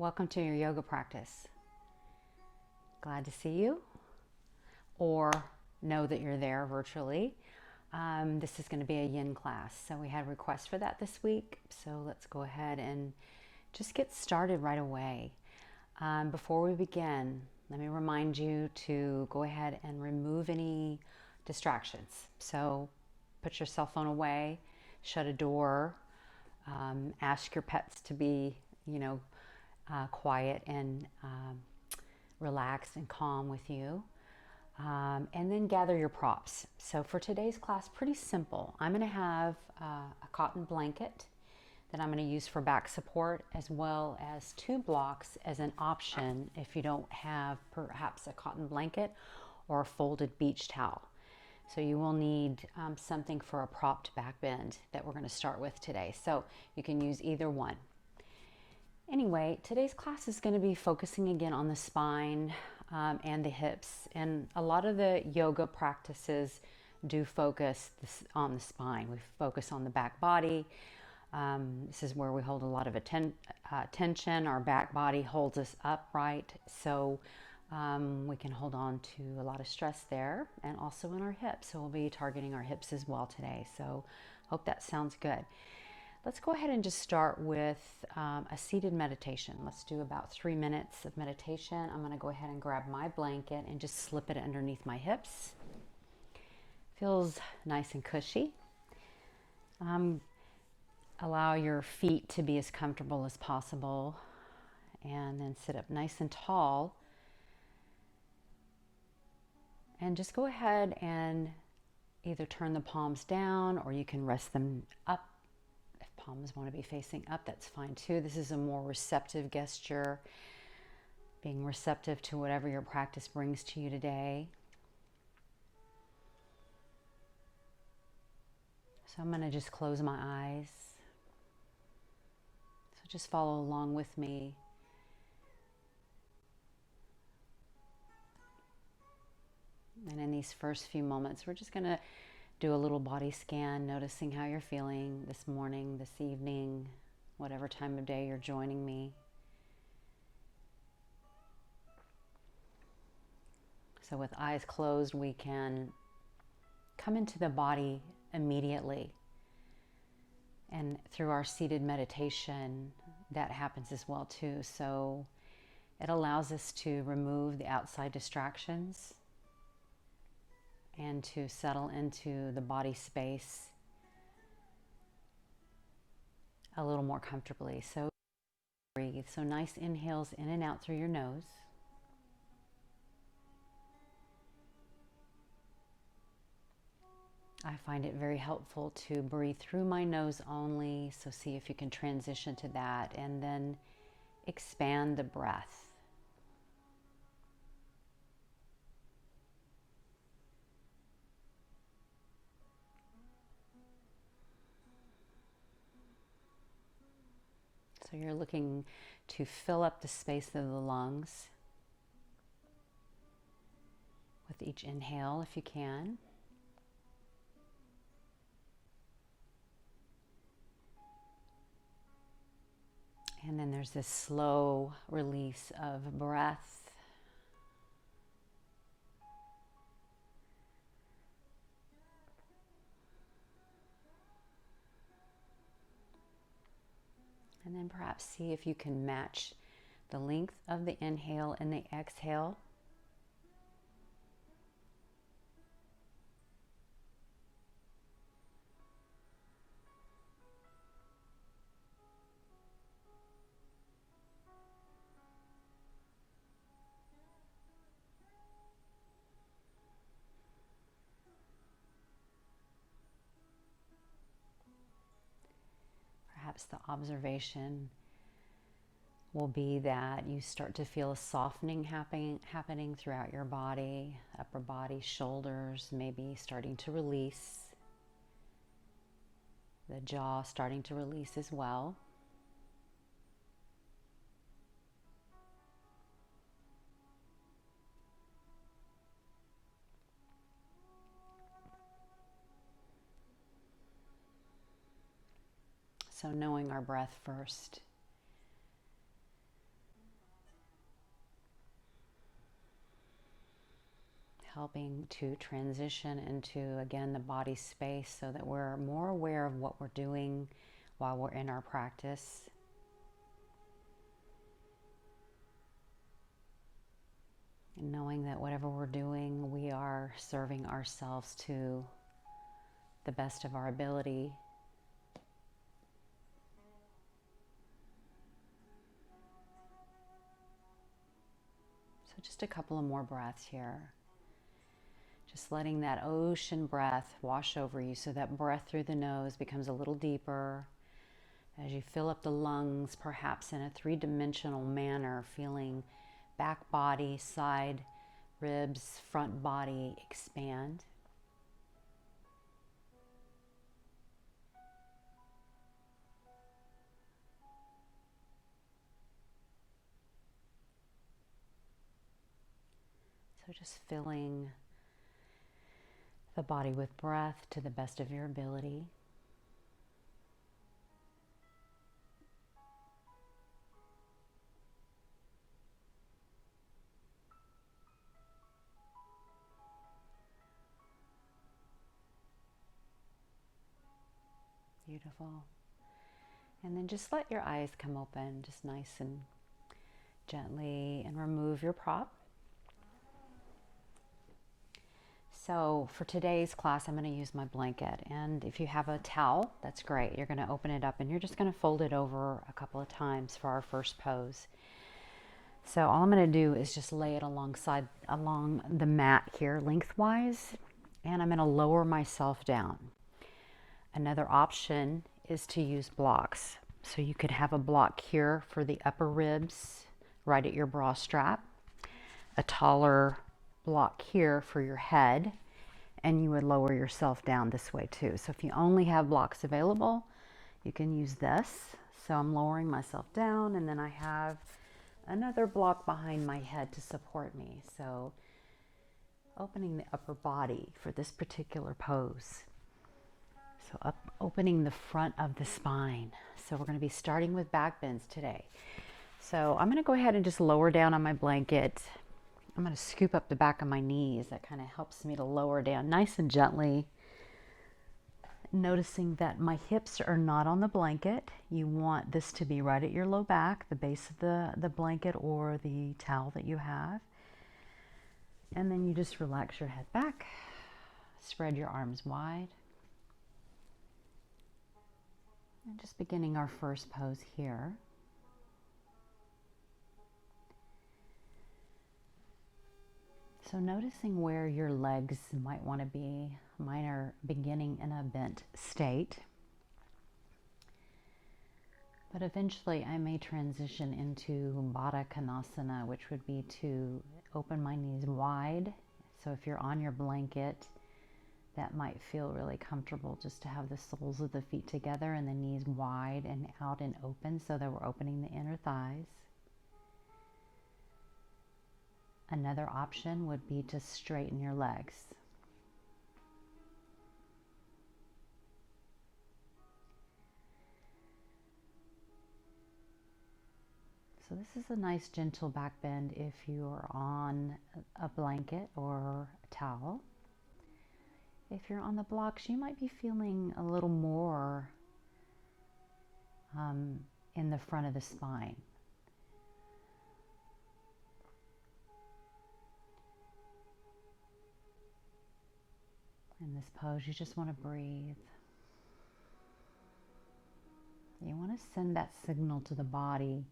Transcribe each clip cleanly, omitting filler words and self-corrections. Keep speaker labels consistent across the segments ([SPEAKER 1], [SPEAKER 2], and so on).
[SPEAKER 1] Welcome to your yoga practice. Glad to see you, or know that you're there virtually. This is going to be a yin class, so we had requests for that this week. So let's go ahead and just get started right away. Before we begin, let me remind you to go ahead and remove any distractions. So put your cell phone away, shut a door, ask your pets to be, quiet and relaxed and calm with you. And then gather your props. So for today's class, pretty simple. I'm going to have a cotton blanket that I'm going to use for back support, as well as 2 blocks as an option if you don't have perhaps a cotton blanket or a folded beach towel. So you will need something for a propped back bend that we're going to start with today. So you can use either one. Anyway, today's class is going to be focusing again on the spine and the hips. And a lot of the yoga practices do focus on the spine. We focus on the back body. This is where we hold a lot of tension. Our back body holds us upright. So we can hold on to a lot of stress there, and also in our hips. So we'll be targeting our hips as well today. So hope that sounds good. Let's go ahead and just start with a seated meditation. Let's do about 3 minutes of meditation. I'm going to go ahead and grab my blanket and just slip it underneath my hips. Feels nice and cushy. Allow your feet to be as comfortable as possible, and then sit up nice and tall. And just go ahead and either turn the palms down, or you can rest them up. If palms want to be facing up, that's fine too. This is a more receptive gesture, being receptive to whatever your practice brings to you today. So I'm going to just close my eyes. So just follow along with me. And in these first few moments, we're just going to do a little body scan, noticing how you're feeling this morning, this evening, whatever time of day you're joining me. So with eyes closed, we can come into the body immediately. And through our seated meditation, that happens as well too. So it allows us to remove the outside distractions and to settle into the body space a little more comfortably. So breathe. So nice inhales in and out through your nose. I find it very helpful to breathe through my nose only. So see if you can transition to that, and then expand the breath. So you're looking to fill up the space of the lungs with each inhale if you can. And then there's this slow release of breath. And then perhaps see if you can match the length of the inhale and the exhale. Perhaps the observation will be that you start to feel a softening happening throughout your body, upper body, shoulders, maybe starting to release. The jaw starting to release as well. So knowing our breath first. helping to transition into, again, the body space so that we're more aware of what we're doing while we're in our practice. And knowing that whatever we're doing, we are serving ourselves to the best of our ability. So just a couple of more breaths here. Just letting that ocean breath wash over you, so that breath through the nose becomes a little deeper as you fill up the lungs, perhaps in a three-dimensional manner, feeling back body, side ribs, front body expand. So just filling the body with breath to the best of your ability. Beautiful. And then just let your eyes come open, just nice and gently, and remove your prop. So for today's class, I'm going to use my blanket. And if you have a towel, that's great. You're going to open it up and you're just going to fold it over a couple of times for our first pose. So all I'm going to do is just lay it along the mat here lengthwise, and I'm going to lower myself down. Another option is to use blocks. So you could have a block here for the upper ribs, right at your bra strap, a taller block here for your head, and you would lower yourself down this way too. So if you only have blocks available, you can use this. So I'm lowering myself down, and then I have another block behind my head to support me. So opening the upper body for this particular pose. So opening the front of the spine. So we're going to be starting with back bends today. So I'm going to go ahead and just lower down on my blanket. I'm going to scoop up the back of my knees. That kind of helps me to lower down nice and gently. Noticing that my hips are not on the blanket. You want this to be right at your low back, the base of the blanket or the towel that you have. And then you just relax your head back. Spread your arms wide. And just beginning our first pose here. So noticing where your legs might want to be. Mine are beginning in a bent state. But eventually I may transition into Baddha Konasana, which would be to open my knees wide. So if you're on your blanket, that might feel really comfortable just to have the soles of the feet together and the knees wide and out and open, so that we're opening the inner thighs. Another option would be to straighten your legs. So this is a nice gentle back bend if you're on a blanket or a towel. If you're on the blocks, you might be feeling a little more in the front of the spine. In this pose, you just want to breathe. You want to send that signal to the body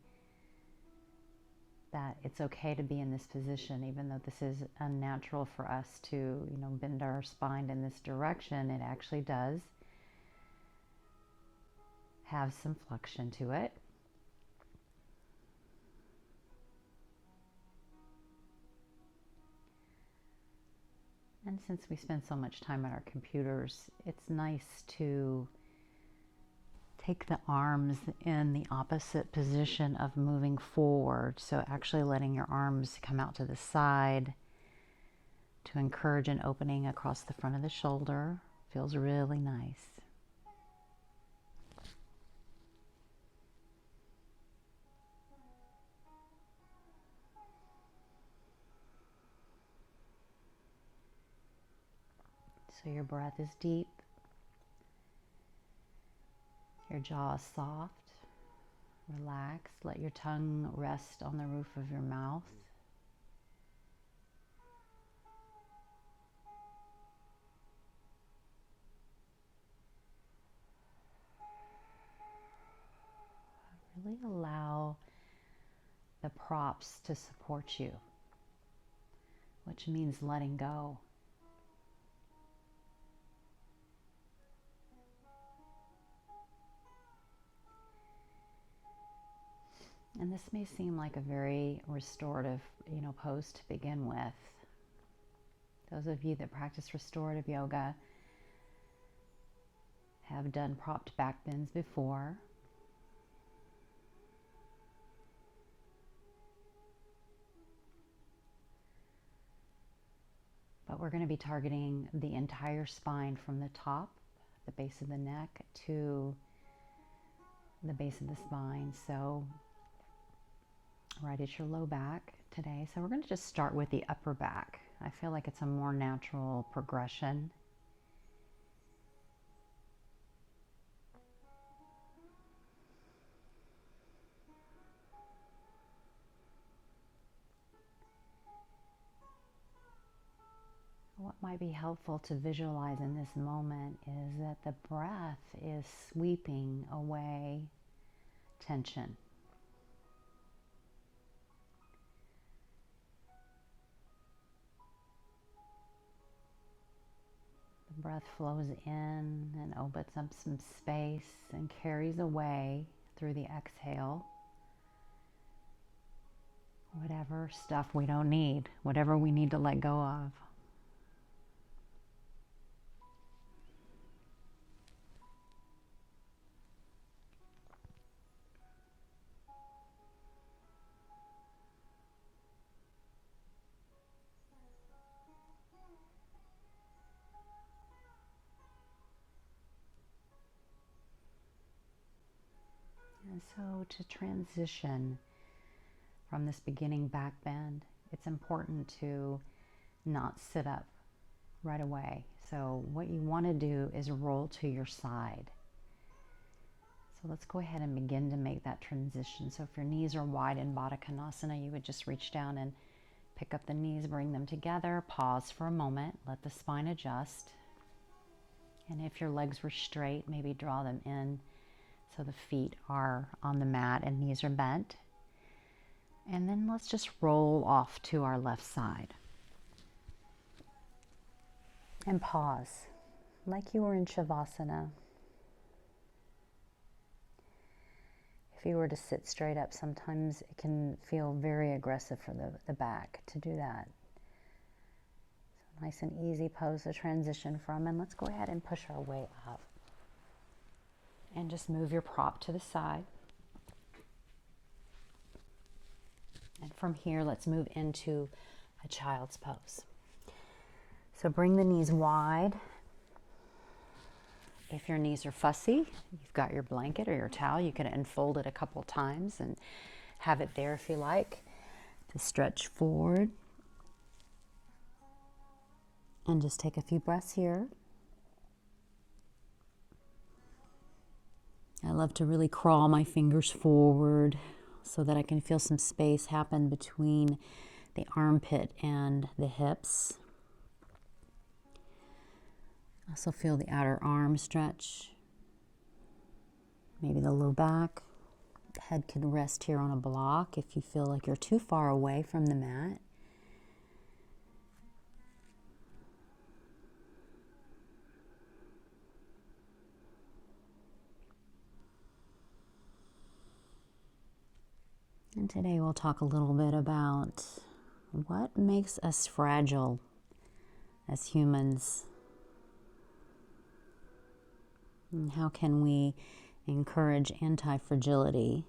[SPEAKER 1] that it's okay to be in this position, even though this is unnatural for us to, bend our spine in this direction. It actually does have some flexion to it. And since we spend so much time at our computers, it's nice to take the arms in the opposite position of moving forward. So actually letting your arms come out to the side to encourage an opening across the front of the shoulder. Feels really nice. So your breath is deep, your jaw is soft, relaxed. Let your tongue rest on the roof of your mouth. Really allow the props to support you, which means letting go. And this may seem like a very restorative, pose to begin with. Those of you that practice restorative yoga have done propped back bends before. But we're going to be targeting the entire spine from the top, the base of the neck, to the base of the spine. So right at your low back today. So we're going to just start with the upper back. I feel like it's a more natural progression. What might be helpful to visualize in this moment is that the breath is sweeping away tension. The breath flows in and opens up some space and carries away through the exhale whatever stuff we don't need, whatever we need to let go of. And so to transition from this beginning back bend, it's important to not sit up right away. So what you want to do is roll to your side. So let's go ahead and begin to make that transition. So if your knees are wide in Baddha Konasana, you would just reach down and pick up the knees, bring them together, pause for a moment, let the spine adjust. And if your legs were straight, maybe draw them in so the feet are on the mat and knees are bent. And then let's just roll off to our left side. And pause, like you were in Shavasana. If you were to sit straight up, sometimes it can feel very aggressive for the back to do that. So nice and easy pose to transition from, and let's go ahead and push our way up. And just move your prop to the side. And from here, let's move into a child's pose. So bring the knees wide. If your knees are fussy, you've got your blanket or your towel. You can unfold it a couple times and have it there if you like to stretch forward. And just take a few breaths here. I love to really crawl my fingers forward so that I can feel some space happen between the armpit and the hips. Also feel the outer arm stretch, maybe the low back. The head can rest here on a block if you feel like you're too far away from the mat. And today we'll talk a little bit about what makes us fragile as humans. And how can we encourage anti-fragility?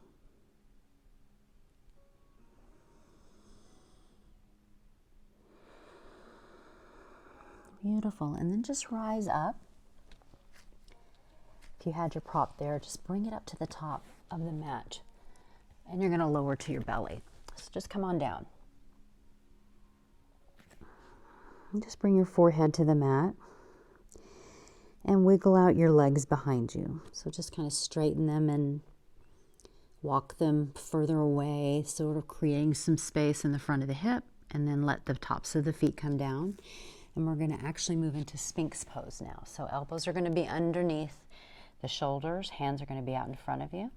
[SPEAKER 1] Beautiful. And then just rise up. If you had your prop there, just bring it up to the top of the mat. And you're going to lower to your belly. So just come on down. And just bring your forehead to the mat. And wiggle out your legs behind you. So just kind of straighten them and walk them further away, sort of creating some space in the front of the hip, and then let the tops of the feet come down. And we're going to actually move into Sphinx pose now. So elbows are going to be underneath the shoulders, hands are going to be out in front of you.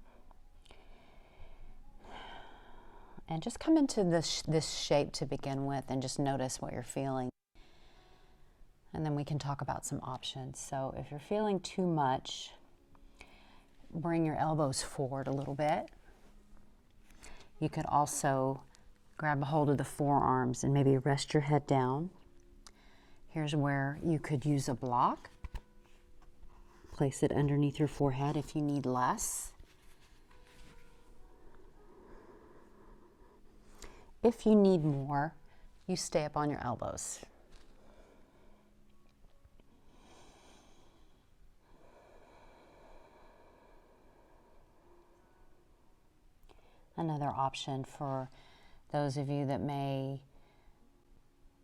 [SPEAKER 1] And just come into this shape to begin with and just notice what you're feeling. And then we can talk about some options. So if you're feeling too much, bring your elbows forward a little bit. You could also grab a hold of the forearms and maybe rest your head down. Here's where you could use a block. Place it underneath your forehead if you need less. If you need more, you stay up on your elbows. Another option for those of you that may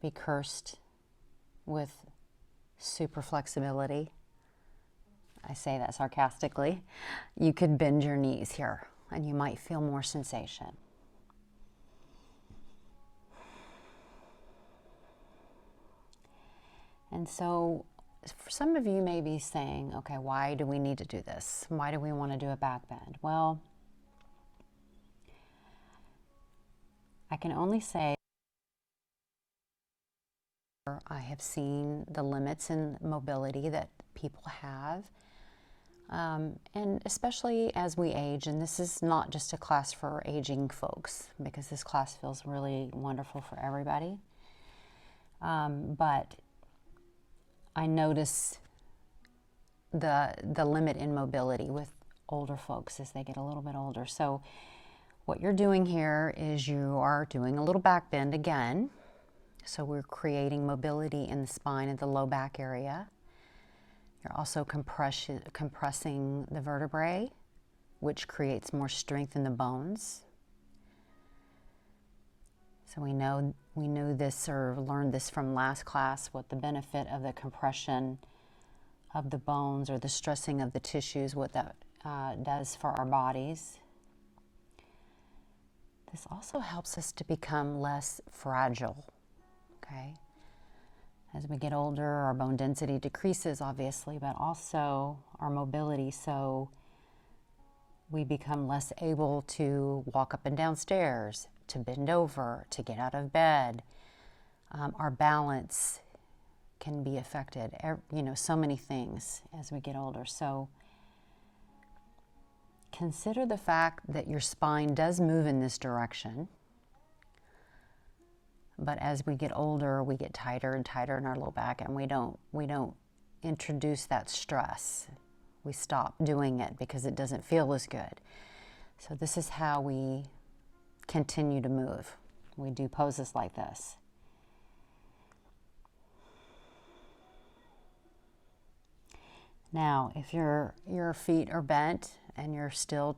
[SPEAKER 1] be cursed with super flexibility, I say that sarcastically, you could bend your knees here and you might feel more sensation. And so for some of you may be saying, okay, why do we need to do this? Why do we want to do a back bend? Well, I can only say I have seen the limits in mobility that people have. And especially as we age, and this is not just a class for aging folks, because this class feels really wonderful for everybody. But I notice the limit in mobility with older folks as they get a little bit older. So what you're doing here is you are doing a little back bend again. So we're creating mobility in the spine and the low back area. You're also compressing the vertebrae, which creates more strength in the bones. So we know this, or learned this from last class, what the benefit of the compression of the bones or the stressing of the tissues, what that does for our bodies. This also helps us to become less fragile, okay? As we get older, our bone density decreases, obviously, but also our mobility, so we become less able to walk up and down stairs, to bend over, to get out of bed. Our balance can be affected, so many things as we get older. So consider the fact that your spine does move in this direction. But as we get older, we get tighter and tighter in our low back, and we don't introduce that stress. We stop doing it because it doesn't feel as good. So this is how we continue to move. We do poses like this. Now, if your feet are bent and you're still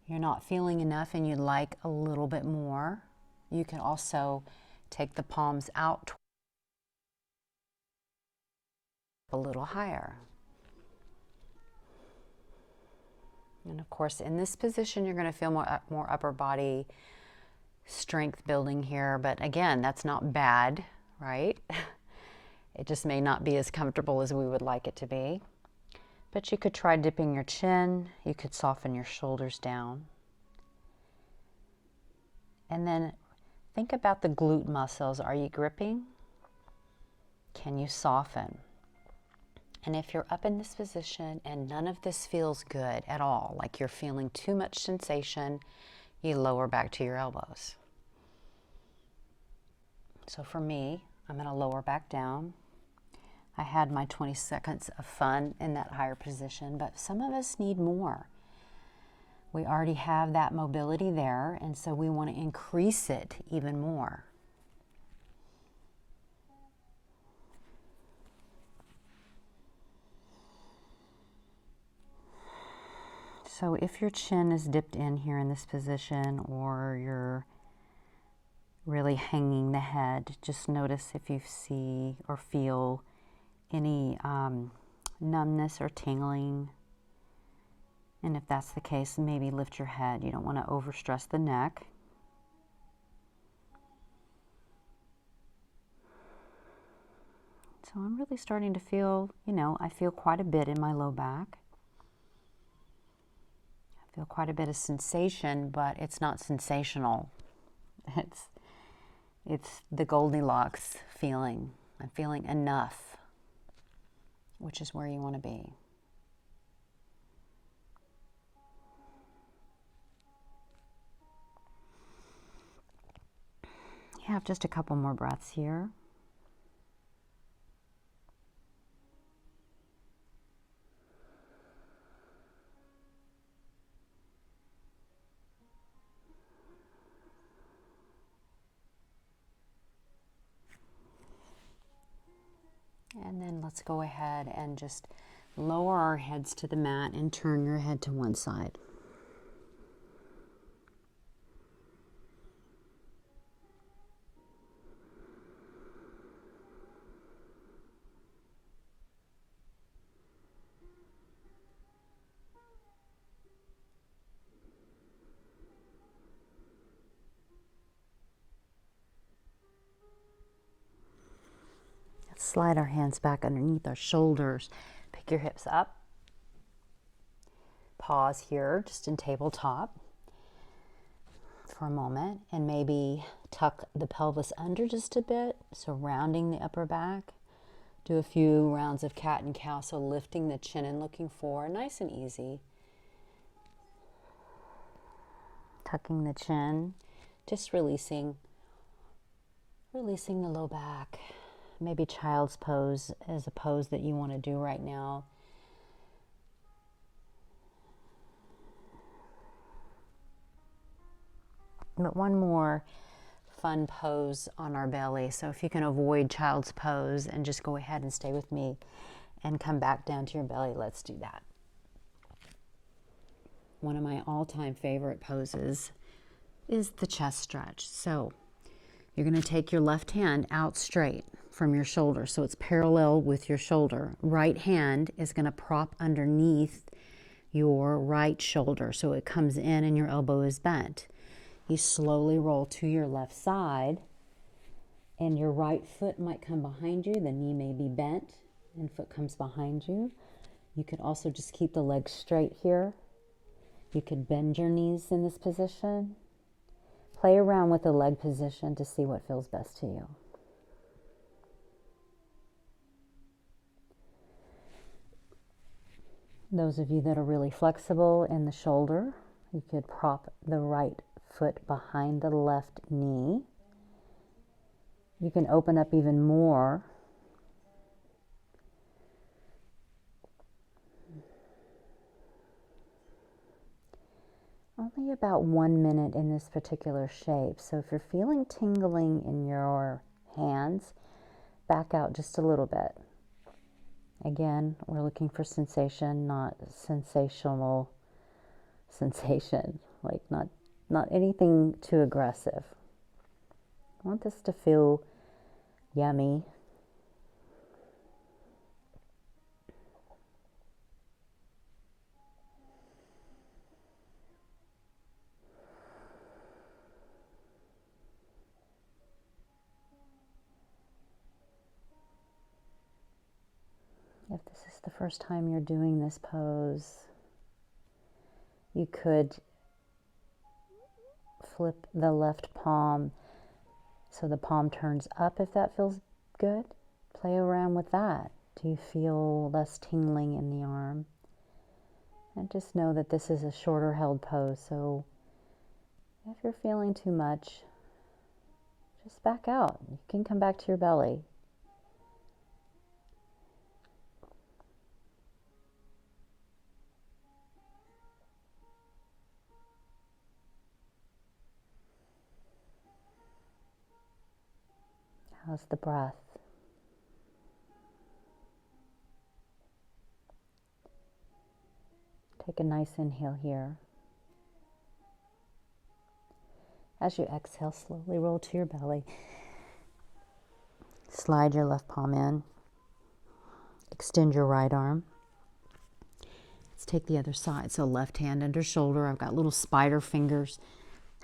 [SPEAKER 1] you're not feeling enough and you'd like a little bit more, you can also take the palms out a little higher. And of course, in this position, you're going to feel more upper body strength building here. But again, that's not bad, right? It just may not be as comfortable as we would like it to be. But you could try dipping your chin. You could soften your shoulders down. And then think about the glute muscles. Are you gripping? Can you soften? And if you're up in this position and none of this feels good at all, like you're feeling too much sensation, you lower back to your elbows. So for me, I'm going to lower back down. I had my 20 seconds of fun in that higher position, but some of us need more. We already have that mobility there, and so we want to increase it even more. So if your chin is dipped in here in this position, or you're really hanging the head, just notice if you see or feel any numbness or tingling. And if that's the case, maybe lift your head. You don't want to overstress the neck. So I'm really starting to feel, I feel quite a bit in my low back. I feel quite a bit of sensation, but it's not sensational. It's the Goldilocks feeling. I'm feeling enough, which is where you want to be. You have just a couple more breaths here. And then let's go ahead and just lower our heads to the mat and turn your head to one side. Slide our hands back underneath our shoulders. Pick your hips up. Pause here, just in tabletop for a moment, and maybe tuck the pelvis under just a bit, so rounding the upper back. Do a few rounds of cat and cow, so lifting the chin and looking forward, nice and easy. Tucking the chin, just releasing the low back. Maybe child's pose is a pose that you want to do right now. But one more fun pose on our belly. So if you can avoid child's pose and just go ahead and stay with me and come back down to your belly, let's do that. One of my all-time favorite poses is the chest stretch. So you're going to take your left hand out straight from your shoulder, so it's parallel with your shoulder. Right hand is going to prop underneath your right shoulder, so it comes in and your elbow is bent. You slowly roll to your left side, and your right foot might come behind you. The knee may be bent, and foot comes behind you. You could also just keep the legs straight here. You could bend your knees in this position. Play around with the leg position to see what feels best to you. Those of you that are really flexible in the shoulder, you could prop the right foot behind the left knee. You can open up even more. Only about 1 minute in this particular shape. So if you're feeling tingling in your hands, back out just a little bit. Again, we're looking for sensation, not sensational sensation, like not anything too aggressive. I want this to feel yummy. If this is the first time you're doing this pose, you could flip the left palm so the palm turns up if that feels good. Play around with that. Do you feel less tingling in the arm? And just know that this is a shorter held pose, so if you're feeling too much, just back out. You can come back to your belly. How's the breath? Take a nice inhale here. As you exhale, slowly roll to your belly. Slide your left palm in. Extend your right arm. Let's take the other side. So left hand under shoulder. I've got little spider fingers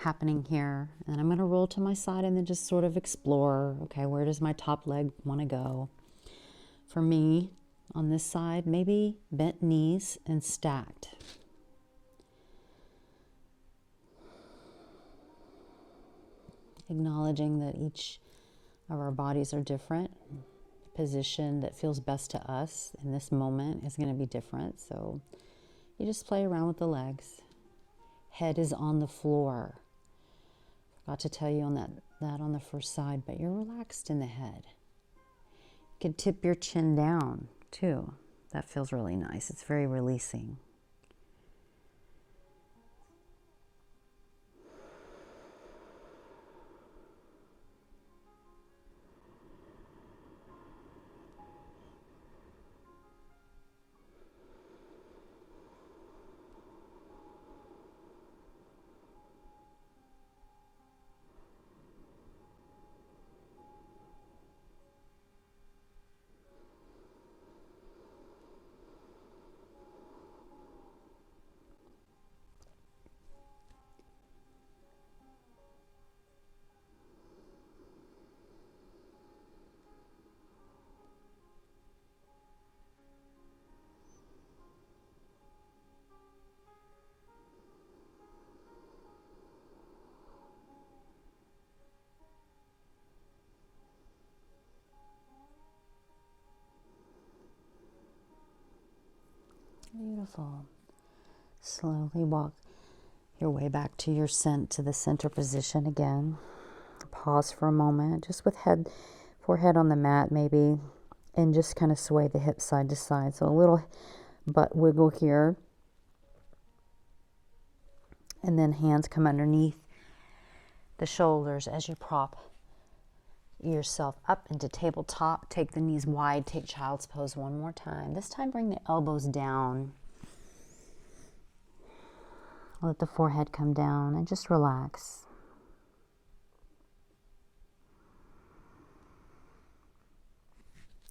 [SPEAKER 1] happening here. And I'm going to roll to my side and then just sort of explore. Okay, where does my top leg want to go? For me, on this side, maybe bent knees and stacked. Acknowledging that each of our bodies are different. The position that feels best to us in this moment is going to be different. So you just play around with the legs. Head is on the floor. Forgot to tell you on that on the first side, but you're relaxed in the head. You can tip your chin down too. That feels really nice. It's very releasing. Beautiful. Slowly walk your way back to the center position again. Pause for a moment, just with forehead on the mat maybe, and just kind of sway the hips side to side. So a little butt wiggle here. And then hands come underneath the shoulders as you prop yourself up into tabletop. Take the knees wide, take child's pose one more time. This time bring the elbows down. Let the forehead come down and just relax.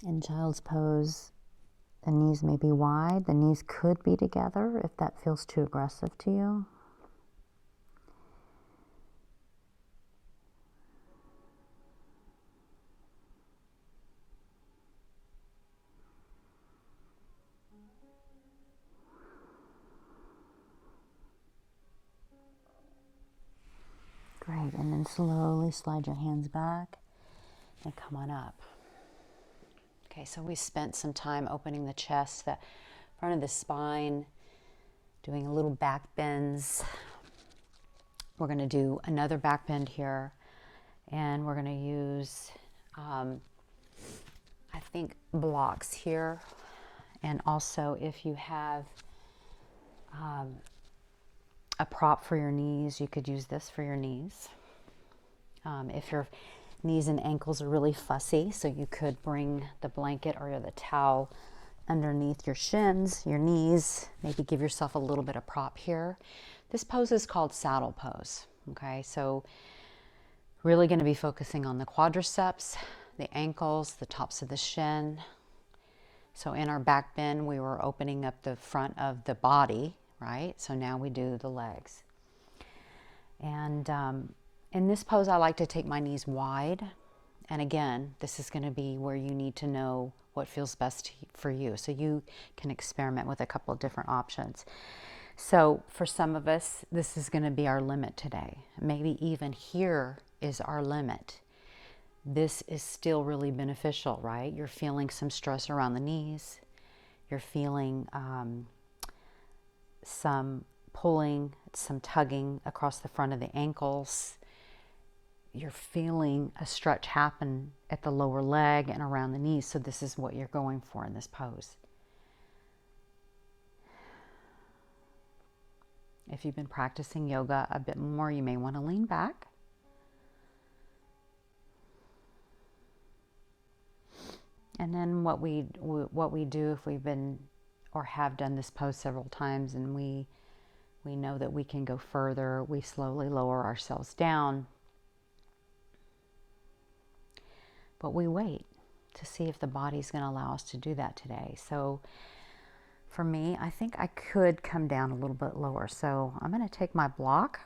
[SPEAKER 1] In child's pose, the knees may be wide. The knees could be together if that feels too aggressive to you. Great, and then slowly slide your hands back and come on up. Okay, so we spent some time opening the chest, the front of the spine, doing a little back bends. We're going to do another back bend here, and we're going to use, I think, blocks here. And also, if you have a prop for your knees, you could use this for your knees. If your knees and ankles are really fussy, so you could bring the blanket or the towel underneath your shins, your knees, maybe give yourself a little bit of prop here. This pose is called saddle pose, okay? So really going to be focusing on the quadriceps, the ankles, the tops of the shin. So in our back bend, we were opening up the front of the body, right? So now we do the legs. And in this pose, I like to take my knees wide. And again, this is going to be where you need to know what feels best for you. So you can experiment with a couple of different options. So for some of us, this is going to be our limit today. Maybe even here is our limit. This is still really beneficial, right? You're feeling some stress around the knees. You're feeling some pulling, some tugging across the front of the ankles. You're feeling a stretch happen at the lower leg and around the knees. So this is what you're going for in this pose. If you've been practicing yoga a bit more, you may want to lean back. And then what we do if we've been or have done this pose several times and we know that we can go further, we slowly lower ourselves down. But we wait. to see if the body's going to allow us to do that today. So for me, I think I could come down a little bit lower. So I'm going to take my block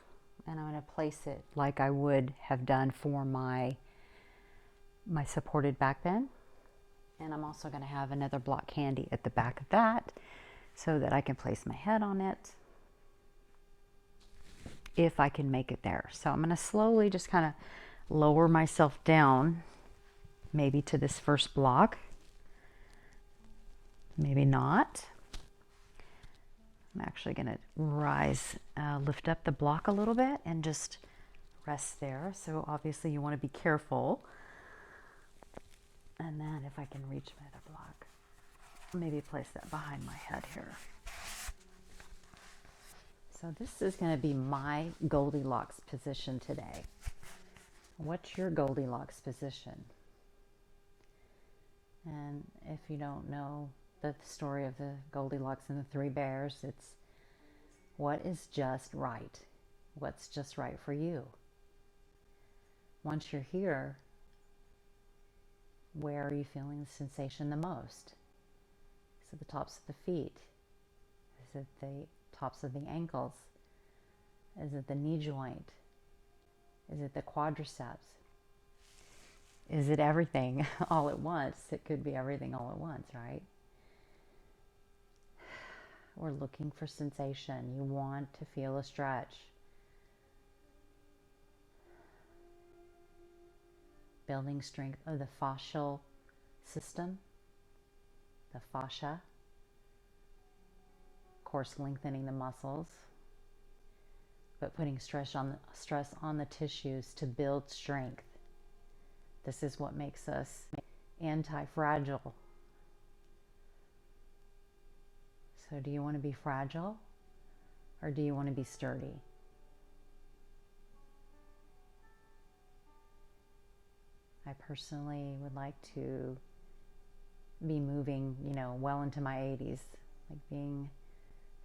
[SPEAKER 1] and I'm going to place it like I would have done for my supported back bend. And I'm also going to have another block handy at the back of that so that I can place my head on it if I can make it there. So I'm going to slowly just kind of lower myself down, maybe to this first block, maybe not. I'm actually going to lift up the block a little bit and just rest there. So obviously you want to be careful. And then if I can reach my other block, maybe place that behind my head here. So this is going to be my Goldilocks position today. What's your Goldilocks position? And if you don't know the story of the Goldilocks and the Three Bears, it's what is just right? What's just right for you? Once you're here, where are you feeling the sensation the most? Is it the tops of the feet? Is it the tops of the ankles? Is it the knee joint? Is it the quadriceps? Is it everything all at once? It could be everything all at once, right? We're looking for sensation. You want to feel a stretch. Building strength of the fascial system, the fascia. Of course, lengthening the muscles, but putting stress on the tissues to build strength. This is what makes us anti-fragile. So do you want to be fragile or do you want to be sturdy? I personally would like to be moving, well into my 80s, like being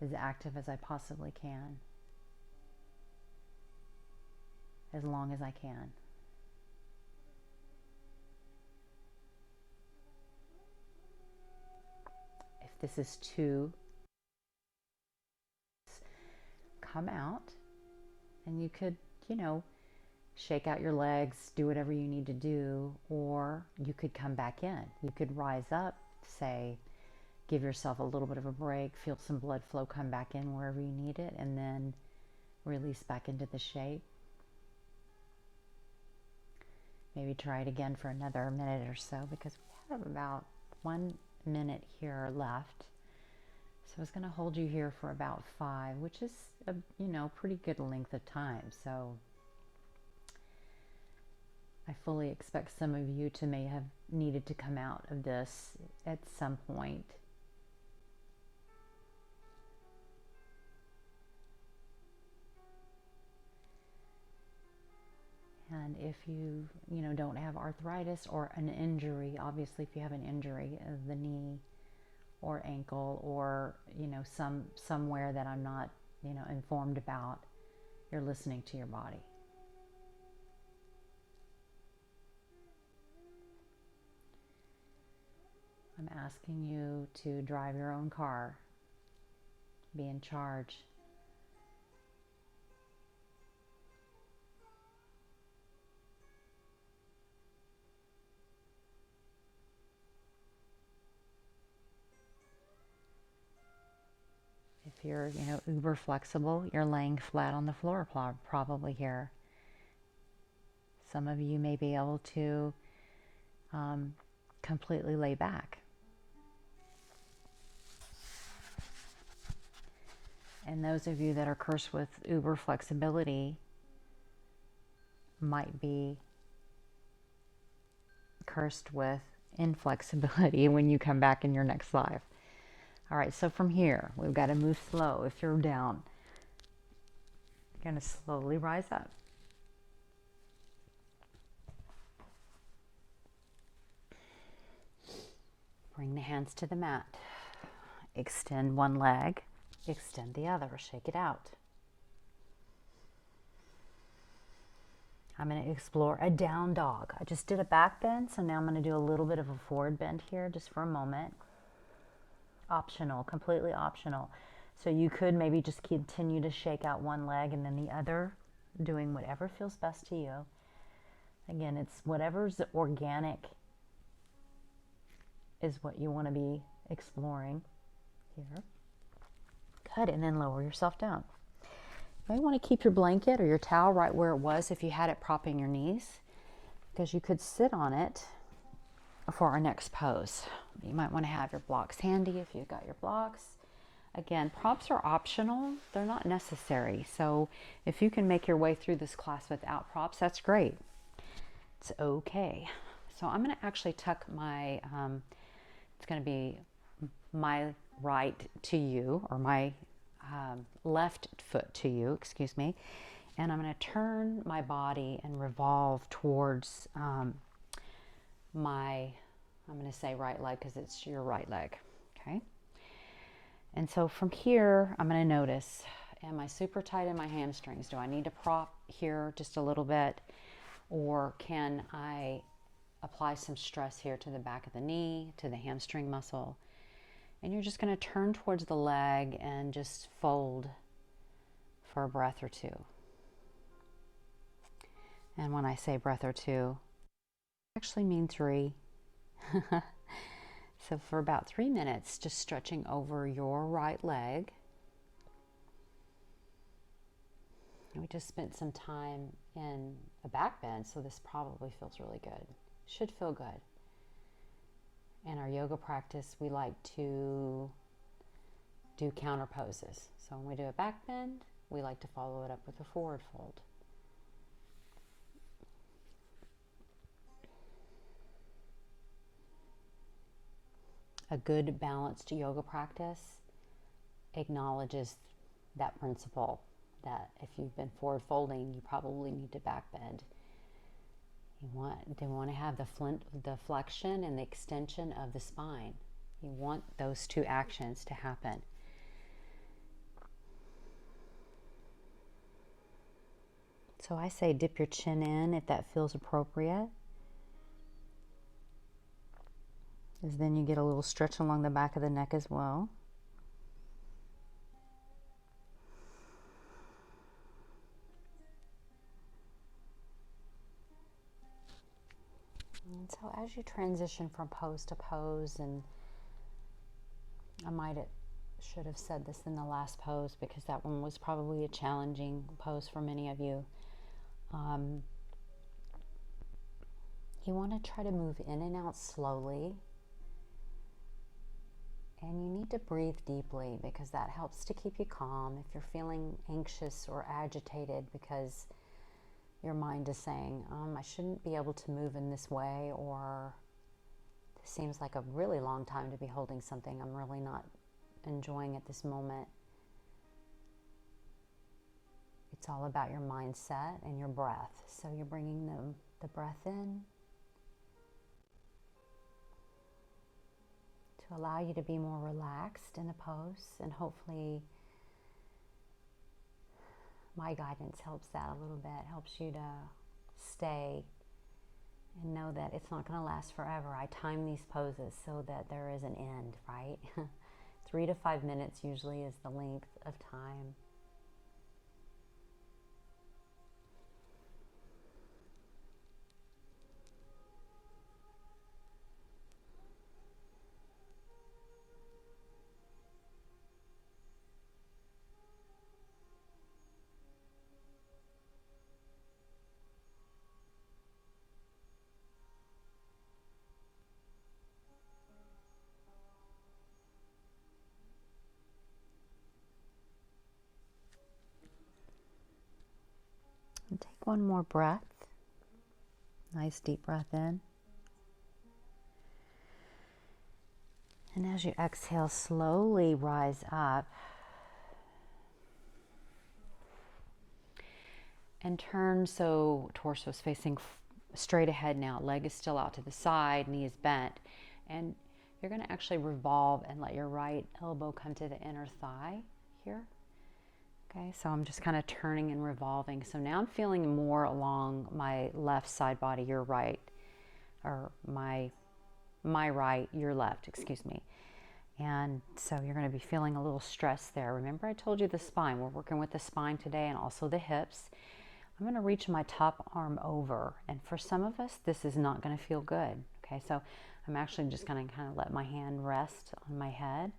[SPEAKER 1] as active as I possibly can, as long as I can. If this is too, come out and you could, shake out your legs, do whatever you need to do, or you could come back in. You could rise up, say, give yourself a little bit of a break, feel some blood flow, come back in wherever you need it, and then release back into the shape. Maybe try it again for another minute or so because we have about 1 minute here left. So I was going to hold you here for about 5, which is a pretty good length of time. So I fully expect some of you to may have needed to come out of this at some point. And if you, don't have arthritis or an injury, obviously if you have an injury of the knee or ankle or, somewhere that I'm not, informed about, you're listening to your body. I'm asking you to drive your own car, be in charge. If you're, uber flexible, you're laying flat on the floor probably here. Some of you may be able to completely lay back. And those of you that are cursed with uber flexibility might be cursed with inflexibility when you come back in your next life. All right, so from here, we've got to move slow. If you're down, you're going to slowly rise up. Bring the hands to the mat. Extend one leg, extend the other, shake it out. I'm going to explore a down dog. I just did a back bend, so now I'm going to do a little bit of a forward bend here just for a moment. Optional, completely optional. So you could maybe just continue to shake out one leg and then the other, doing whatever feels best to you. Again, it's whatever's organic is what you want to be exploring here. Good, and then lower yourself down. You may want to keep your blanket or your towel right where it was if you had it propping your knees, because you could sit on it for our next pose. You might want to have your blocks handy if you've got your blocks. Again, props are optional. They're not necessary. So if you can make your way through this class without props, that's great. It's okay. So I'm going to actually tuck my, it's going to be my right to you, or my left foot to you, excuse me. And I'm going to turn my body and revolve towards I'm going to say right leg because it's your right leg, okay? And so from here, I'm going to notice, am I super tight in my hamstrings? Do I need to prop here just a little bit? Or can I apply some stress here to the back of the knee, to the hamstring muscle? And you're just going to turn towards the leg and just fold for a breath or two. And when I say breath or two, I actually mean 3. So for about 3 minutes, just stretching over your right leg. And we just spent some time in a back bend, so this probably feels really good. Should feel good. In our yoga practice, we like to do counter poses. So when we do a back bend, we like to follow it up with a forward fold. A good balanced yoga practice acknowledges that principle, that if you've been forward folding, you probably need to back bend. You want to have the flexion and the extension of the spine. You want those two actions to happen. So I say dip your chin in if that feels appropriate. Because then you get a little stretch along the back of the neck as well. And so as you transition from pose to pose, and should have said this in the last pose because that one was probably a challenging pose for many of you. You want to try to move in and out slowly. And you need to breathe deeply because that helps to keep you calm. If you're feeling anxious or agitated because your mind is saying, I shouldn't be able to move in this way, or this seems like a really long time to be holding something I'm really not enjoying at this moment. It's all about your mindset and your breath. So you're bringing the breath in to allow you to be more relaxed in the pose, and hopefully my guidance helps that a little bit, helps you to stay and know that it's not going to last forever. I time these poses so that there is an end, right? 3 to 5 minutes usually is the length of time. And take one more breath. Nice deep breath in. And as you exhale, slowly rise up and turn so torso is facing straight ahead now. Leg is still out to the side, knee is bent. And you're going to actually revolve and let your right elbow come to the inner thigh here. Okay, so I'm just kind of turning and revolving. So now I'm feeling more along my left side body, your right, or my right, your left, excuse me. And so you're going to be feeling a little stress there. Remember I told you the spine. We're working with the spine today and also the hips. I'm going to reach my top arm over. And for some of us, this is not going to feel good. Okay, so I'm actually just going to kind of let my hand rest on my head.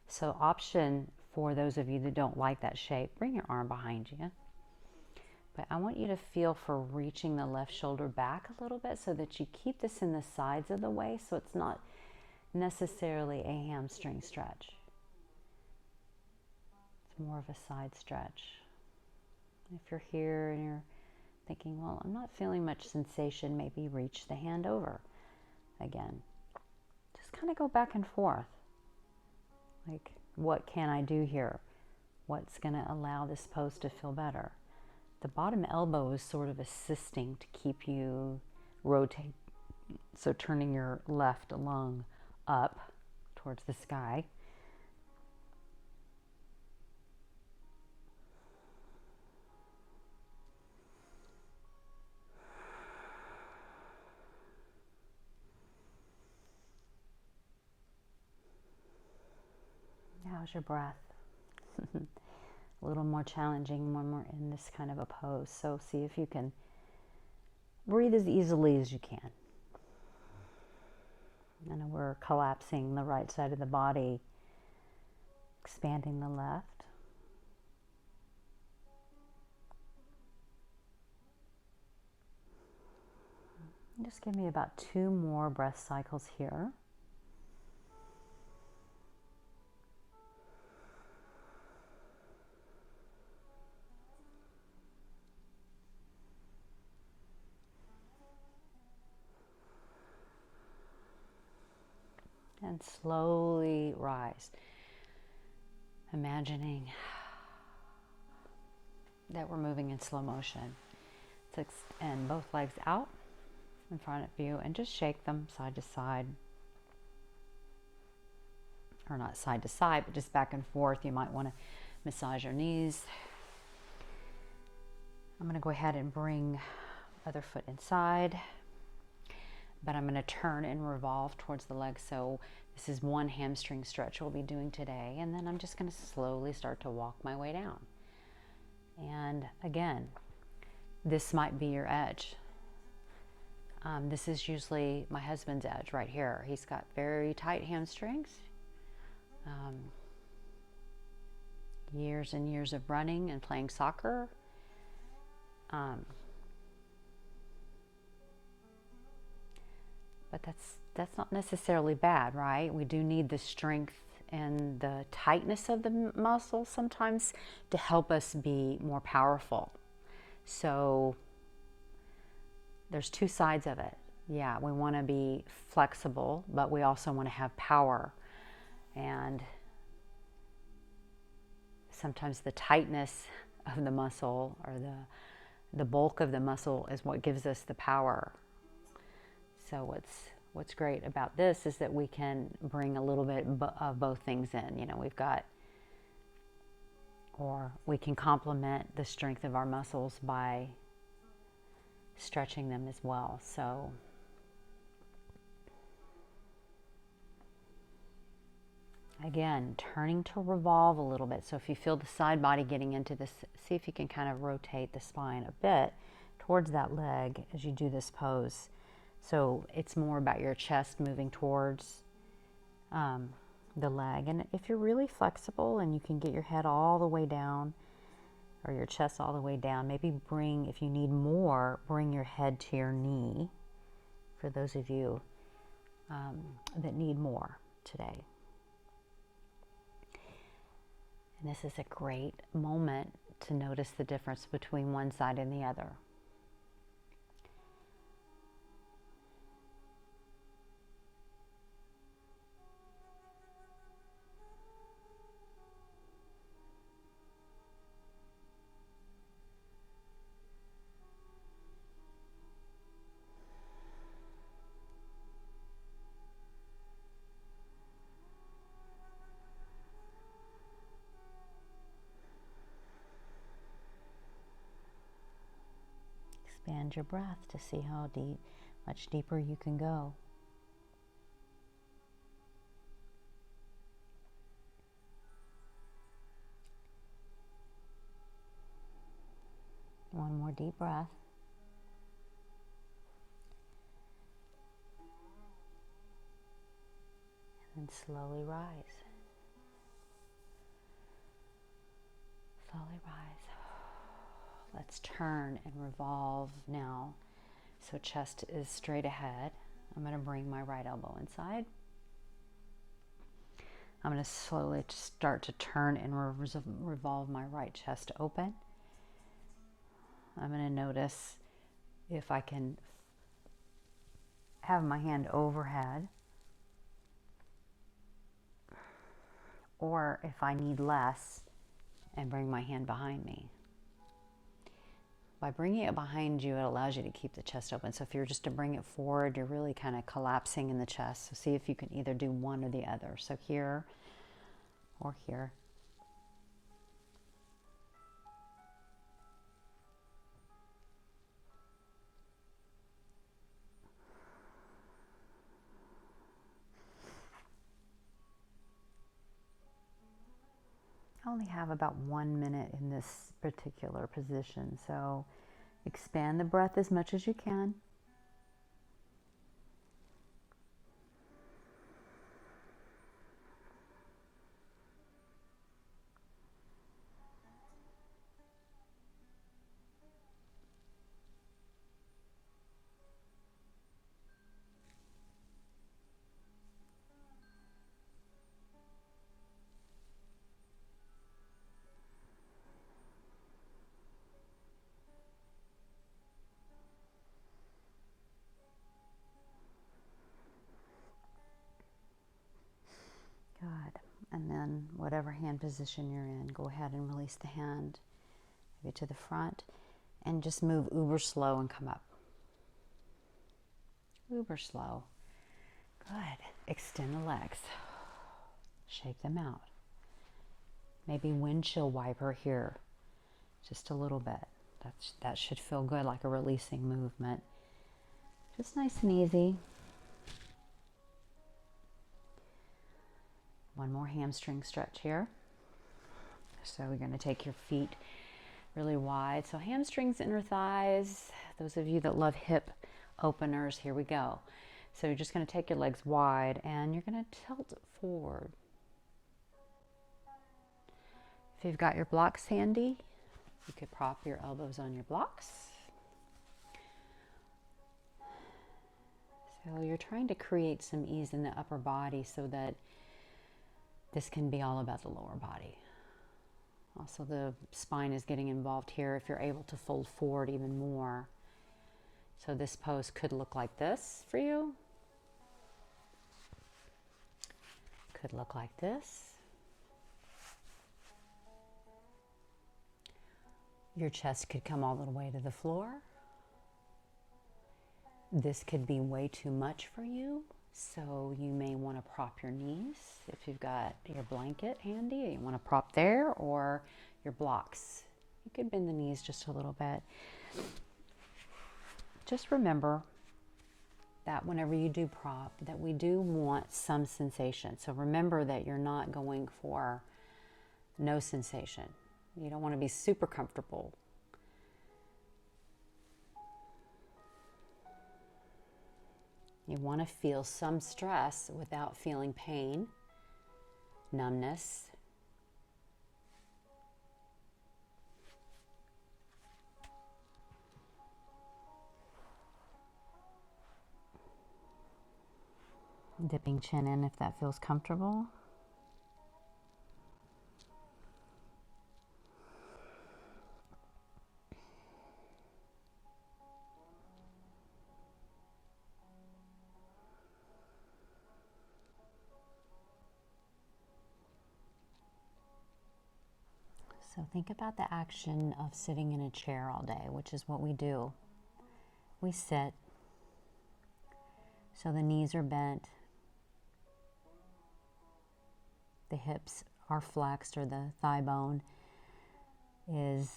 [SPEAKER 1] So option for those of you that don't like that shape, bring your arm behind you. But I want you to feel for reaching the left shoulder back a little bit so that you keep this in the sides of the waist so it's not necessarily a hamstring stretch. It's more of a side stretch. If you're here and you're thinking, well, I'm not feeling much sensation, maybe reach the hand over again. Just kind of go back and forth. Like, what can I do here? What's going to allow this pose to feel better? The bottom elbow is sort of assisting to keep you rotate. So turning your left lung up towards the sky. How's your breath? A little more challenging when we're in this kind of a pose. So see if you can breathe as easily as you can. And we're collapsing the right side of the body, expanding the left. Just give me about 2 more breath cycles here. And slowly rise. Imagining that we're moving in slow motion. So extend both legs out in front of you and just shake them side to side. Or not side to side, but just back and forth. You might want to massage your knees. I'm going to go ahead and bring other foot inside. But I'm going to turn and revolve towards the leg. So this is one hamstring stretch we'll be doing today. And then I'm just going to slowly start to walk my way down. And again, this might be your edge. This is usually my husband's edge right here. He's got very tight hamstrings. Years and years of running and playing soccer. But that's not necessarily bad, right? We do need the strength and the tightness of the muscle sometimes to help us be more powerful. So there's 2 sides of it. Yeah, we want to be flexible, but we also want to have power. And sometimes the tightness of the muscle or the bulk of the muscle is what gives us the power. So what's great about this is that we can bring a little bit of both things in. You know, we can complement the strength of our muscles by stretching them as well. So again, turning to revolve a little bit. So if you feel the side body getting into this, see if you can kind of rotate the spine a bit towards that leg as you do this pose. So it's more about your chest moving towards the leg. And if you're really flexible and you can get your head all the way down or your chest all the way down, maybe if you need more, bring your head to your knee for those of you that need more today. And this is a great moment to notice the difference between one side and the other. Expand your breath to see how deep, much deeper you can go. One more deep breath. And then slowly rise. Slowly rise. Let's turn and revolve now. So chest is straight ahead. I'm going to bring my right elbow inside. I'm going to slowly start to turn and revolve my right chest open. I'm going to notice if I can have my hand overhead, or if I need less and bring my hand behind me. By bringing it behind you, it allows you to keep the chest open. So if you're just to bring it forward, you're really kind of collapsing in the chest. So see if you can either do one or the other. So here or here. I only have about 1 minute in this particular position, so expand the breath as much as you can. Good. And then whatever hand position you're in, go ahead and release the hand, maybe to the front, and just move uber slow and come up. Uber slow. Good. Extend the legs. Shake them out. Maybe windshield wiper here, just a little bit. That should feel good, like a releasing movement. Just nice and easy. One more hamstring stretch here. So we're going to take your feet really wide. So hamstrings, inner thighs, those of you that love hip openers, here we go. So you're just going to take your legs wide and you're going to tilt forward. If you've got your blocks handy, you could prop your elbows on your blocks. So you're trying to create some ease in the upper body so that this can be all about the lower body. Also, the spine is getting involved here if you're able to fold forward even more. So this pose could look like this for you. Could look like this. Your chest could come all the way to the floor. This could be way too much for you. So you may want to prop your knees if you've got your blanket handy. You want to prop there, or your blocks. You could bend the knees just a little bit. Just remember that whenever you do prop, that we do want some sensation. So remember that you're not going for no sensation. You don't want to be super comfortable. You want to feel some stress without feeling pain, numbness. Dipping chin in if that feels comfortable. So think about the action of sitting in a chair all day, which is what we do. We sit, so the knees are bent, the hips are flexed, or the thigh bone is,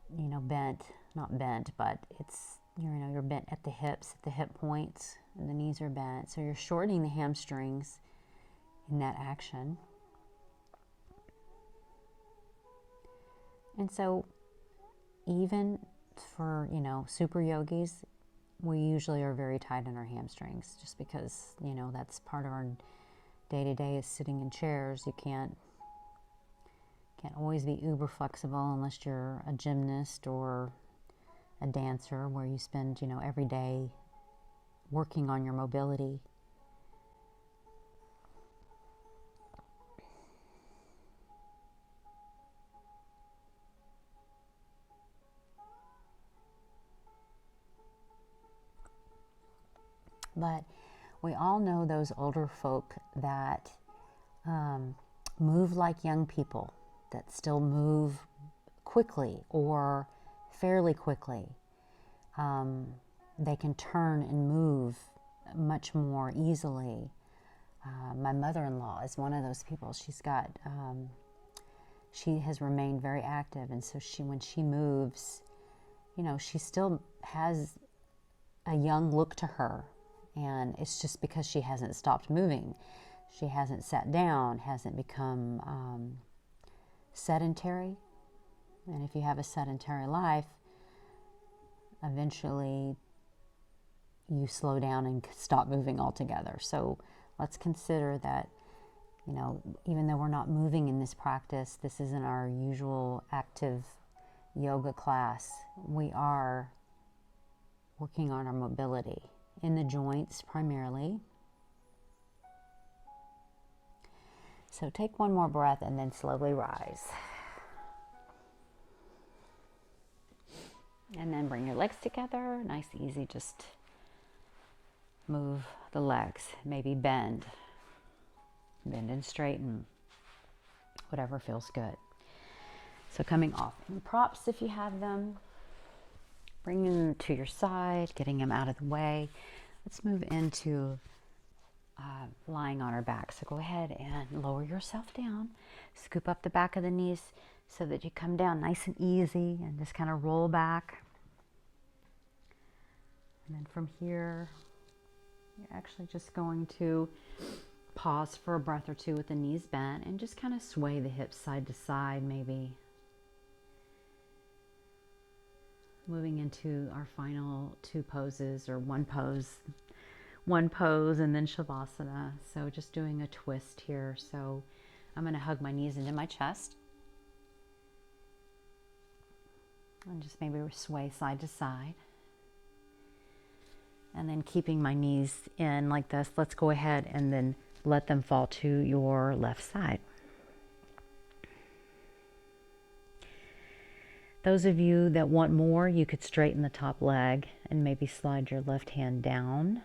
[SPEAKER 1] bent, not bent, but it's you're bent at the hips, at the hip points, and the knees are bent. So you're shortening the hamstrings in that action. And so even for, super yogis, we usually are very tight in our hamstrings just because, that's part of our day-to-day is sitting in chairs. You can't always be uber flexible unless you're a gymnast or a dancer where you spend, every day working on your mobility. But we all know those older folk that move like young people, that still move quickly or fairly quickly. They can turn and move much more easily. My mother-in-law is one of those people. She has remained very active, and so when she moves, she still has a young look to her. And it's just because she hasn't stopped moving. She hasn't sat down, hasn't become sedentary. And if you have a sedentary life, eventually you slow down and stop moving altogether. So let's consider that, even though we're not moving in this practice, this isn't our usual active yoga class, we are working on our mobility in the joints primarily. So take one more breath and then slowly rise. And then bring your legs together. Nice, easy, just move the legs. Maybe bend and straighten, whatever feels good. So coming off in props if you have them. Bringing them to your side, getting them out of the way. Let's move into lying on our back. So go ahead and lower yourself down. Scoop up the back of the knees so that you come down nice and easy and just kind of roll back. And then from here, you're actually just going to pause for a breath or two with the knees bent and just kind of sway the hips side to side maybe. Moving into our final two poses, or one pose and then Shavasana. So just doing a twist here. So I'm going to hug my knees into my chest and just maybe sway side to side. And then keeping my knees in like this, let's go ahead and then let them fall to your left side. Those of you that want more, you could straighten the top leg and maybe slide your left hand down.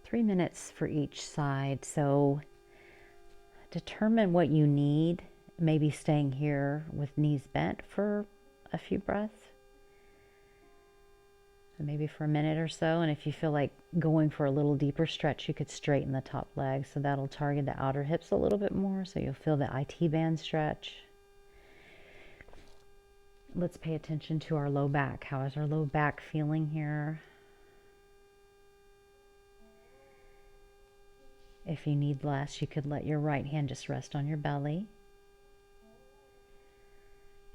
[SPEAKER 1] 3 minutes for each side. So determine what you need. Maybe staying here with knees bent for a few breaths. Maybe for a minute or so. And if you feel like going for a little deeper stretch, you could straighten the top leg. So that'll target the outer hips a little bit more. So you'll feel the IT band stretch. Let's pay attention to our low back. How is our low back feeling here? If you need less, you could let your right hand just rest on your belly.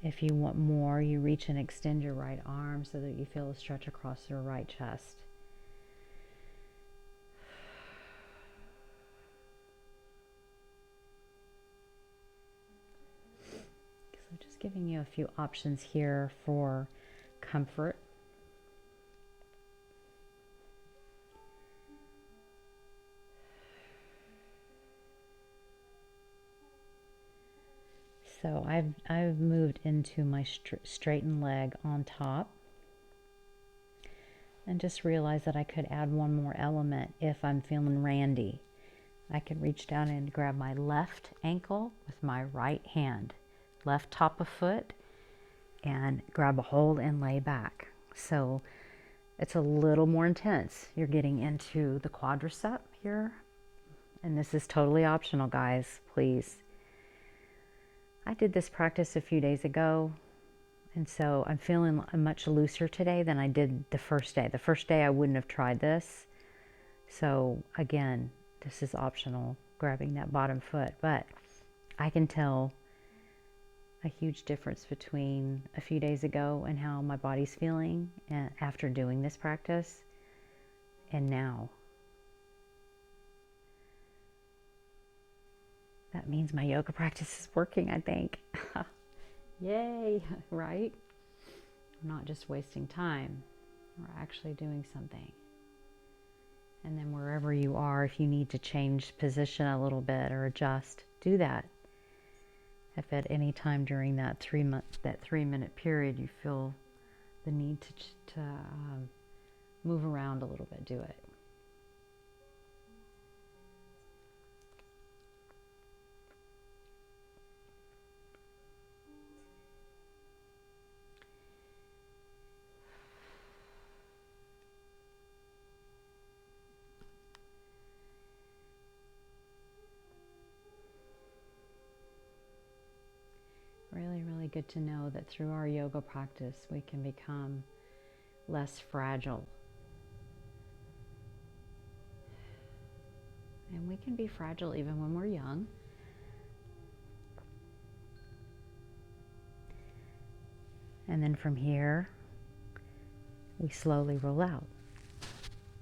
[SPEAKER 1] If you want more, you reach and extend your right arm so that you feel a stretch across your right chest. So just giving you a few options here for comfort. So I've moved into my straightened leg on top, and just realized that I could add one more element if I'm feeling randy. I can reach down and grab my left ankle with my right hand, left top of foot, and grab a hold and lay back. So it's a little more intense. You're getting into the quadricep here, and this is totally optional, guys, please. I did this practice a few days ago, And so I'm feeling much looser today than I did the first day. The first day I wouldn't have tried this. So again, this is optional, grabbing that bottom foot. But I can tell a huge difference between a few days ago and how my body's feeling after doing this practice and now. That means my yoga practice is working, I think. Yay, right? I'm not just wasting time. We're actually doing something. And then wherever you are, if you need to change position a little bit or adjust, do that. If at any time during that 3-minute period you feel the need to move around a little bit, do it. Really, really good to know that through our yoga practice, we can become less fragile. And we can be fragile even when we're young. And then from here, we slowly roll out.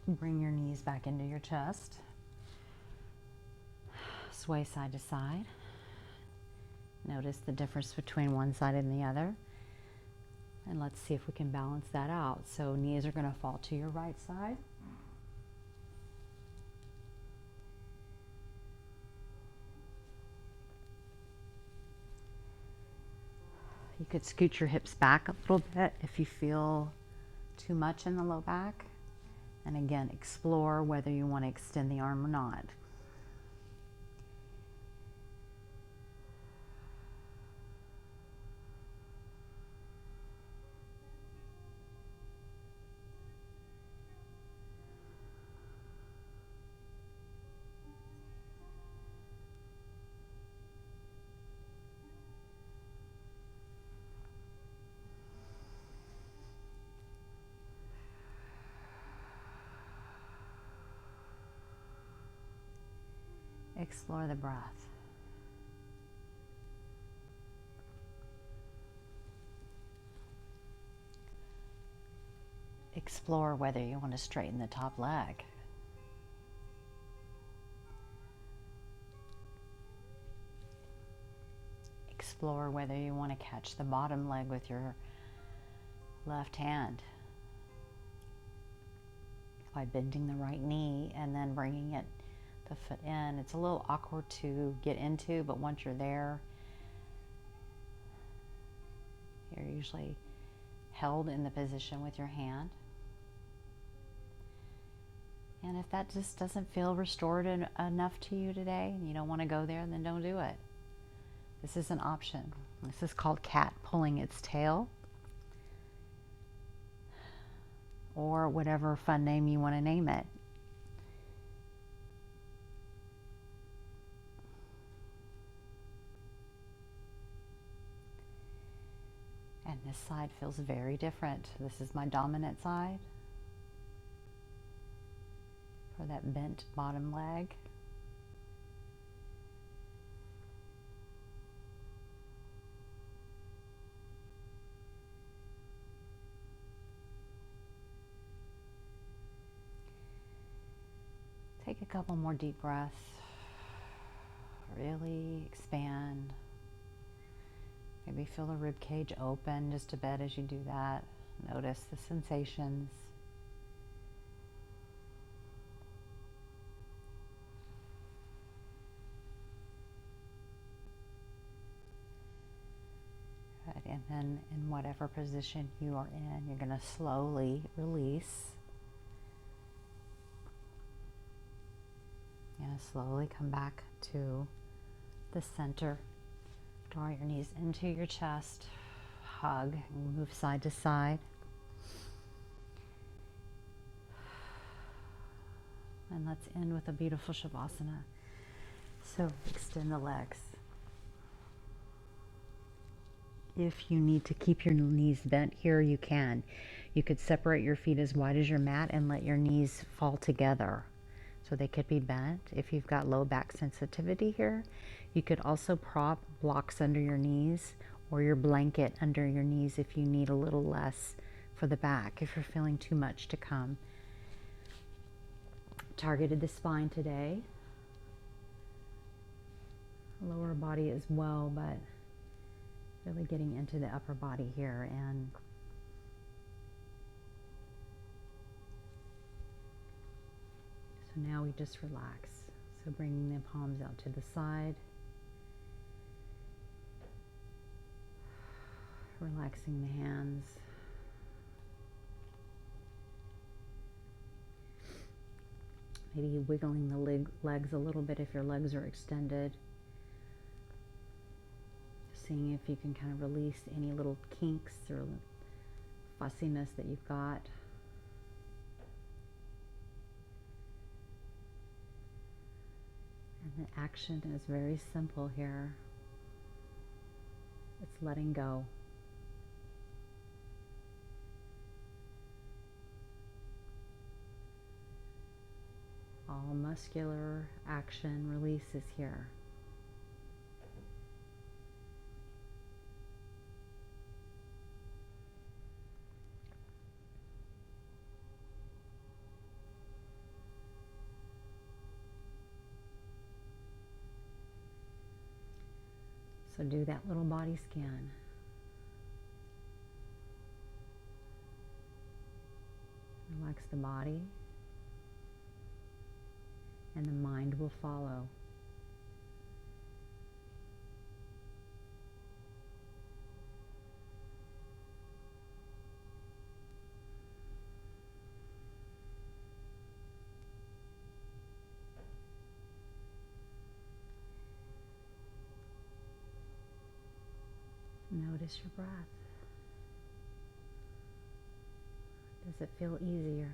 [SPEAKER 1] Bring your knees back into your chest. Sway side to side. Notice the difference between one side and the other. And let's see if we can balance that out. So knees are going to fall to your right side. You could scoot your hips back a little bit if you feel too much in the low back. And again, explore whether you want to extend the arm or not. Explore the breath. Explore whether you want to straighten the top leg. Explore whether you want to catch the bottom leg with your left hand by bending the right knee and then bringing the foot in. It's a little awkward to get into, but once you're there, you're usually held in the position with your hand. And if that just doesn't feel restored enough to you today, and you don't want to go there, then don't do it. This is an option. This is called cat pulling its tail, or whatever fun name you want to name it. And this side feels very different. This is my dominant side for that bent bottom leg. Take a couple more deep breaths. Really expand. Maybe feel the rib cage open just a bit as you do that. Notice the sensations. Good. And then in whatever position you are in, you're going to slowly release. You're going to slowly come back to the center. Draw your knees into your chest, hug, and move side to side. And let's end with a beautiful Shavasana. So extend the legs. If you need to keep your knees bent here, you can. You could separate your feet as wide as your mat and let your knees fall together so they could be bent. If you've got low back sensitivity here, you could also prop blocks under your knees or your blanket under your knees if you need a little less for the back, if you're feeling too much to come. Targeted the spine today. Lower body as well, but really getting into the upper body here. And so now we just relax. So bringing the palms out to the side. Relaxing the hands. Maybe wiggling the legs a little bit if your legs are extended. Seeing if you can kind of release any little kinks or fussiness that you've got. And the action is very simple here. It's letting go. All muscular action releases here. So do that little body scan. Relax the body, and the mind will follow. Notice your breath. Does it feel easier?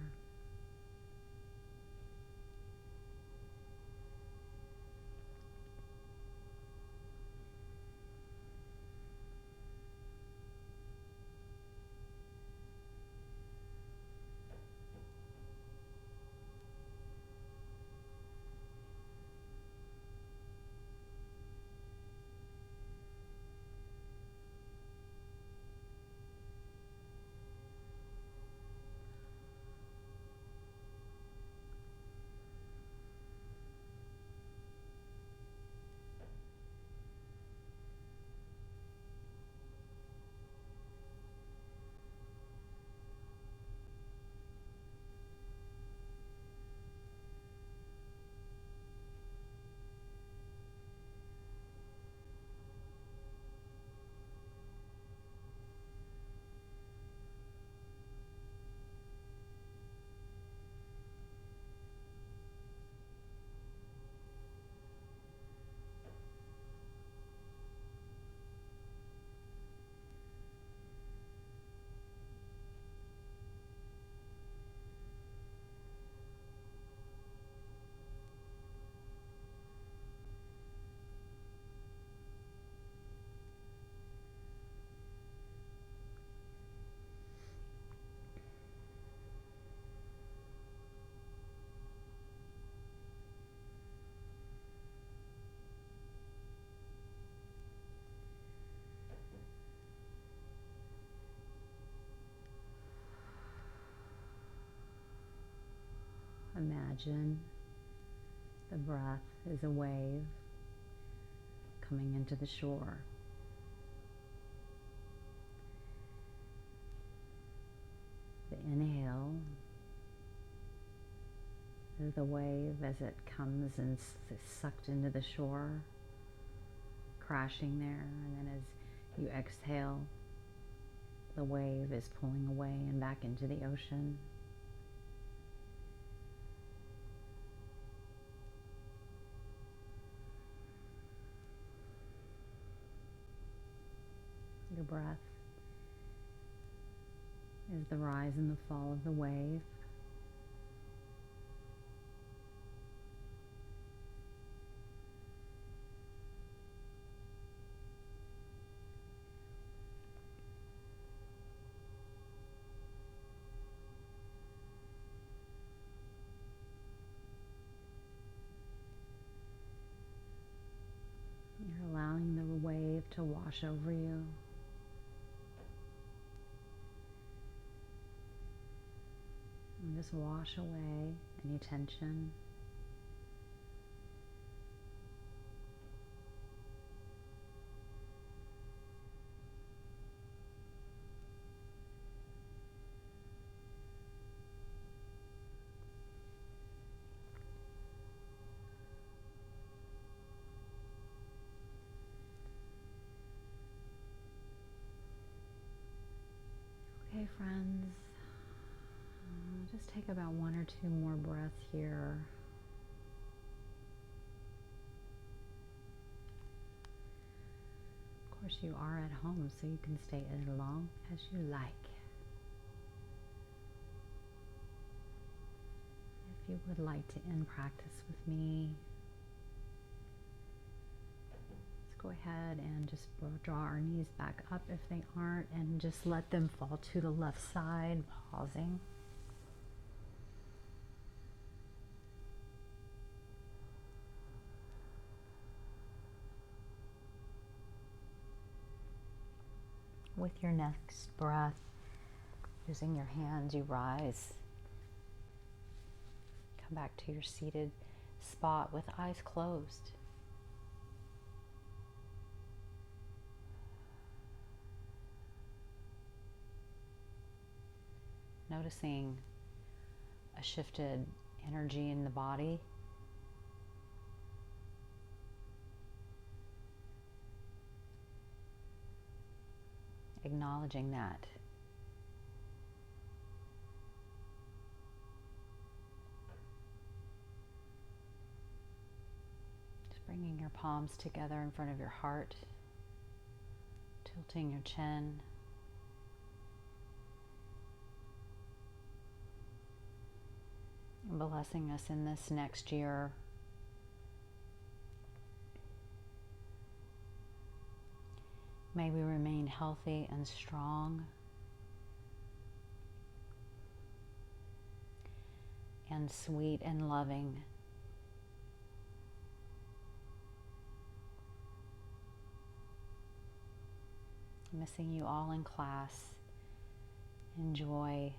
[SPEAKER 1] Imagine the breath is a wave coming into the shore. The inhale is the wave as it comes and is sucked into the shore, crashing there, and then as you exhale, the wave is pulling away and back into the ocean. Your breath is the rise and the fall of the wave. to wash over you. And just wash away any tension. Okay, friends, just take about 1 or 2 more breaths here. Of course, you are at home, so you can stay as long as you like. If you would like to end practice with me, let's go ahead and just draw our knees back up if they aren't, and just let them fall to the left side, pausing. With your next breath, using your hands, you rise. Come back to your seated spot with eyes closed. Noticing a shifted energy in the body. Acknowledging that. Just bringing your palms together in front of your heart, tilting your chin. And blessing us in this next year. May we remain healthy and strong, and sweet and loving. Missing you all in class. Enjoy.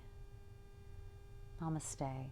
[SPEAKER 1] Namaste.